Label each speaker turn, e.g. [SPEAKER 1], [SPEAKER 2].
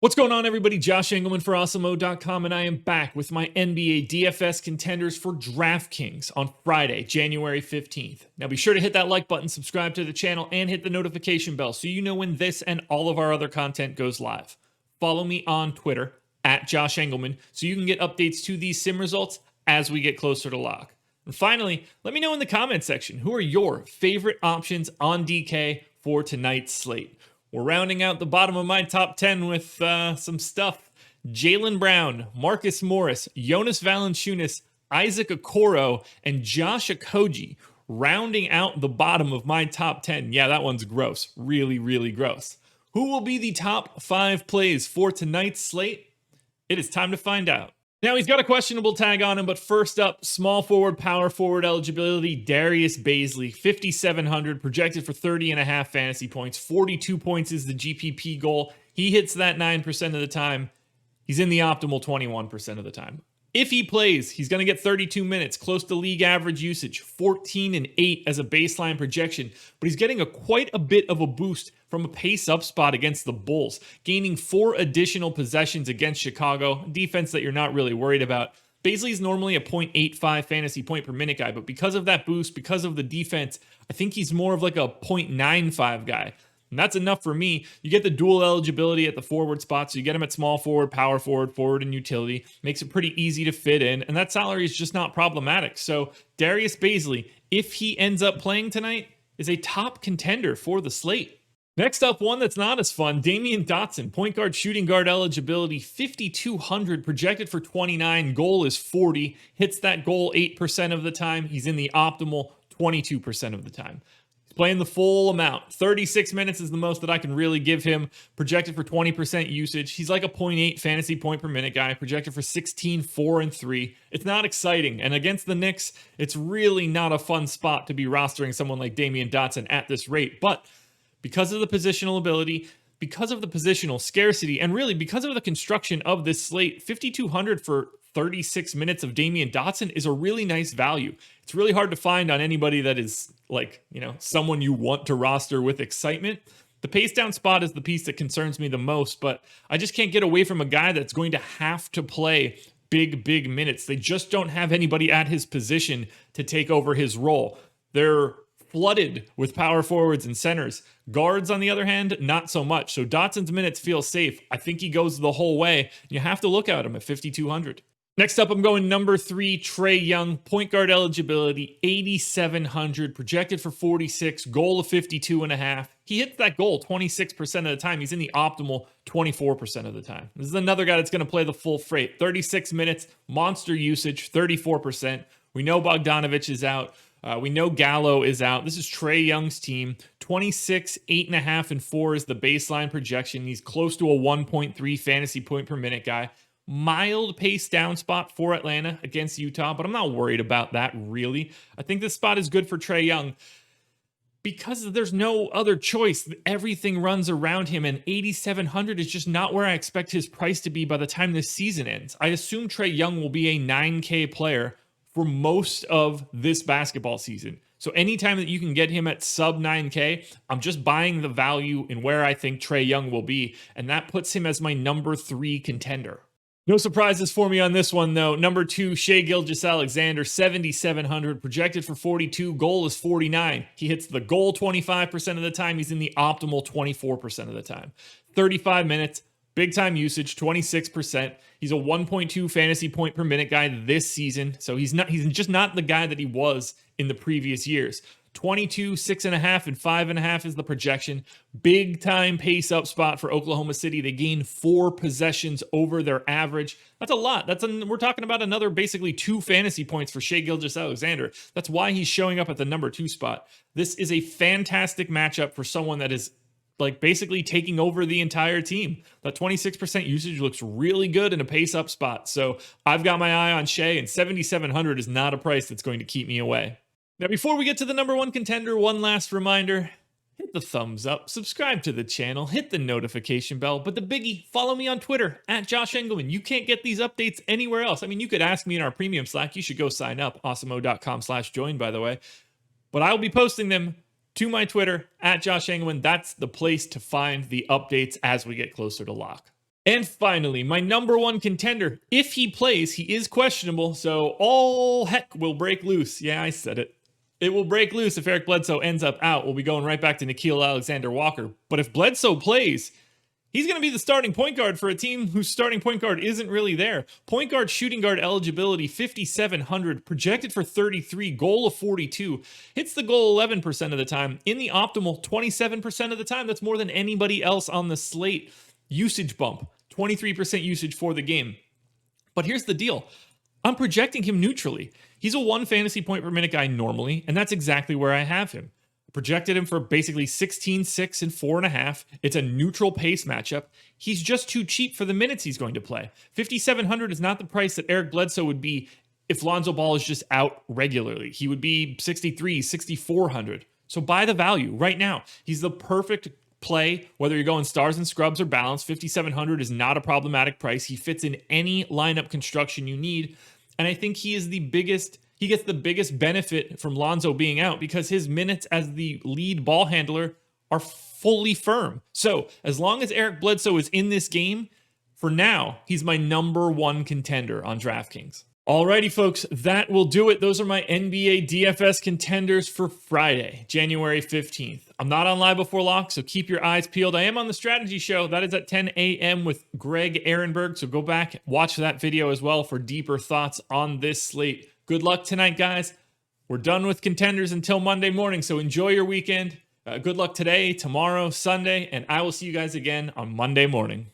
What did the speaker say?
[SPEAKER 1] What's going on, everybody? Josh Engleman for Awesemo.com, and I am back with my NBA DFS contenders for Draftkings on Friday, January 15th. Now be sure to hit that like button, subscribe to the channel, and hit the notification bell so you know when this and all of our other content goes live. Follow me on Twitter, at Josh Engleman, so you can get updates to these sim results as we get closer to lock. And finally, let me know in the comment section, who are your favorite options on DK for tonight's slate? We're rounding out the bottom of my top 10 with some stuff. Jaylen Brown, Marcus Morris, Jonas Valanciunas, Isaac Okoro, and Josh OKOGIE rounding out the bottom of my top 10. Yeah, that one's gross. Really, really gross. Who will be the top 5 plays for tonight's slate? It is time to find out. Now, he's got a questionable tag on him, but first up, small forward, power forward eligibility, Darius BAZLEY, 5,700, projected for 30.5 fantasy points. 42 points is the GPP goal. He hits that 9% of the time. He's in the optimal 21% of the time. If he plays, he's going to get 32 minutes, close to league average usage, 14 and 8 as a baseline projection, but he's getting quite a bit of a boost from a pace-up spot against the Bulls, gaining 4 additional possessions against Chicago, defense that you're not really worried about. BAZLEY's normally a 0.85 fantasy point per minute guy, but because of that boost, because of the defense, I think he's more of like a 0.95 guy. And that's enough for me. You get the dual eligibility at the forward spot, so you get him at small forward, power forward, forward, and utility. Makes it pretty easy to fit in, and that salary is just not problematic. So Darius BAZLEY, if he ends up playing tonight, is a top contender for the slate. Next up, one that's not as fun, DAMYEAN, point guard, shooting guard eligibility, 5,200, projected for 29, goal is 40, hits that goal 8% of the time. He's in the optimal 22% of the time. Playing the full amount. 36 minutes is the most that I can really give him. Projected for 20% usage. He's like a 0.8 fantasy point per minute guy. Projected for 16, 4, and 3. It's not exciting. And against the Knicks, it's really not a fun spot to be rostering someone like DAMYEAN at this rate. But because of the positional ability, because of the positional scarcity, and really because of the construction of this slate, 5,200 for 36 minutes of DAMYEAN is a really nice value. It's really hard to find on anybody that is like, someone you want to roster with excitement. The pace down spot is the piece that concerns me the most, but I just can't get away from a guy that's going to have to play big minutes. They just don't have anybody at his position to take over his role. They're flooded with power forwards and centers. Guards, on the other hand, not so much. So Dotson's minutes feel safe. I think he goes the whole way. You have to look at him at 5,200. Next up, I'm going number 3, TRAE Young, point guard eligibility, 8,700, projected for 46, goal of 52.5. He hits that goal 26% of the time. He's in the optimal 24% of the time. This is another guy that's going to play the full freight. 36 minutes, monster usage, 34%. We know Bogdanovic is out. We know Gallo is out. This is TRAE Young's team. 26, 8.5, and 4 is the baseline projection. He's close to a 1.3 fantasy point per minute guy. Mild pace down spot for Atlanta against Utah, but I'm not worried about that, really. I think this spot is good for TRAE Young because there's no other choice. Everything runs around him, and 8,700 is just not where I expect his price to be by the time this season ends. I assume TRAE Young will be a 9K player for most of this basketball season. So anytime that you can get him at sub 9K, I'm just buying the value in where I think TRAE Young will be, and that puts him as my number 3 contender. No surprises for me on this one, though. Number 2, SHAI GILGEOUS-ALEXANDER, 7,700, projected for 42, goal is 49. He hits the goal 25% of the time. He's in the optimal 24% of the time. 35 minutes, big time usage, 26%. He's a 1.2 fantasy point per minute guy this season, so he's just not the guy that he was in the previous years. 22, 6.5, and 5.5 is the projection. Big time pace up spot for Oklahoma City. They gain 4 possessions over their average. That's a lot. We're talking about another basically 2 fantasy points for SHAI GILGEOUS-ALEXANDER. That's why he's showing up at the number 2 spot. This is a fantastic matchup for someone that is like basically taking over the entire team. That 26% usage looks really good in a pace up spot. So I've got my eye on SHAI, and 7,700 is not a price that's going to keep me away. Now, before we get to the number 1 contender, one last reminder. Hit the thumbs up, subscribe to the channel, hit the notification bell, but the biggie, follow me on Twitter, at Josh Engleman. You can't get these updates anywhere else. I mean, you could ask me in our premium Slack. You should go sign up, awesemo.com/join, by the way. But I'll be posting them to my Twitter, at Josh Engleman. That's the place to find the updates as we get closer to lock. And finally, my number one contender, if he plays, he is questionable, so all heck will break loose. Yeah, I said it. It will break loose if Eric Bledsoe ends up out. We'll be going right back to Nickeil Alexander-Walker. But if Bledsoe plays, he's going to be the starting point guard for a team whose starting point guard isn't really there. Point guard, shooting guard eligibility, 5,700, projected for 33, goal of 42. Hits the goal 11% of the time. In the optimal, 27% of the time. That's more than anybody else on the slate. Usage bump, 23% usage for the game. But here's the deal. I'm projecting him neutrally. He's a 1 fantasy point per minute guy normally, and that's exactly where I have him. Projected him for basically 16, 6, and 4.5. It's a neutral pace matchup. He's just too cheap for the minutes he's going to play. 5,700 is not the price that Eric Bledsoe would be if Lonzo Ball is just out regularly. He would be 63, 6,400. So buy the value right now. He's the perfect play, whether you're going stars and scrubs or balance. 5,700 is not a problematic price. He fits in any lineup construction you need. And I think he is the biggest, he gets the biggest benefit from Lonzo being out because his minutes as the lead ball handler are fully firm. So as long as Eric Bledsoe is in this game, for now, he's my number one contender on DraftKings. Alrighty, folks, that will do it. Those are my NBA DFS contenders for Friday, January 15th. I'm not on Live Before Lock, so keep your eyes peeled. I am on the strategy show. That is at 10 a.m. with Greg Ehrenberg, so go back, watch that video as well for deeper thoughts on this slate. Good luck tonight, guys. We're done with contenders until Monday morning, so enjoy your weekend. Good luck today, tomorrow, Sunday, and I will see you guys again on Monday morning.